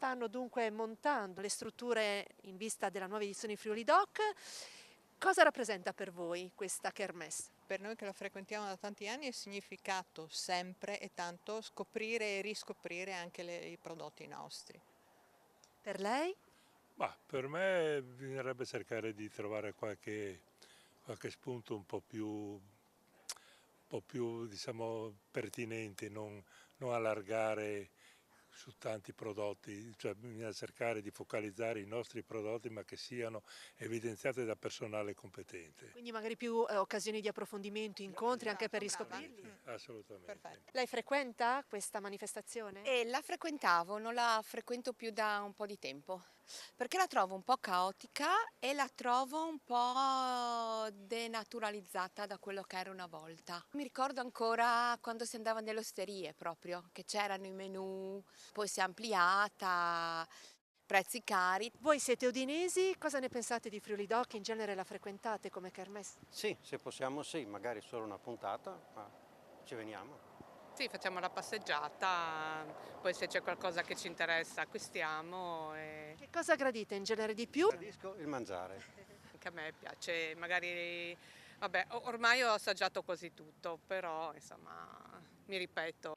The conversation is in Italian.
stanno dunque montando le strutture in vista della nuova edizione di Friuli Doc. Cosa rappresenta per voi questa kermesse? Per noi che la frequentiamo da tanti anni è significato sempre e tanto scoprire e riscoprire anche i prodotti nostri. Per lei? Ma per me bisognerebbe cercare di trovare qualche spunto un po' più diciamo, pertinente, non allargare su tanti prodotti, cioè bisogna cercare di focalizzare i nostri prodotti ma che siano evidenziati da personale competente. Quindi magari più occasioni di approfondimento, incontri anche per Esatto, brava. riscoprirli? Assolutamente. Perfetto. Lei frequenta questa manifestazione? La frequentavo, non la frequento più da un po' di tempo, perché la trovo un po' caotica e la trovo un po' denaturalizzata da quello che era una volta. Mi ricordo ancora quando si andava nelle osterie proprio, che c'erano i menù, poi si è ampliata, prezzi cari. Voi siete udinesi, cosa ne pensate di Friuli Doc? In genere la frequentate come kermesse? Sì, se possiamo sì, magari solo una puntata, ma ci veniamo. Sì, facciamo la passeggiata, poi se c'è qualcosa che ci interessa acquistiamo e Che cosa gradite in genere di più? Gradisco il mangiare. anche a me piace, magari, vabbè, ormai ho assaggiato quasi tutto, però insomma mi ripeto.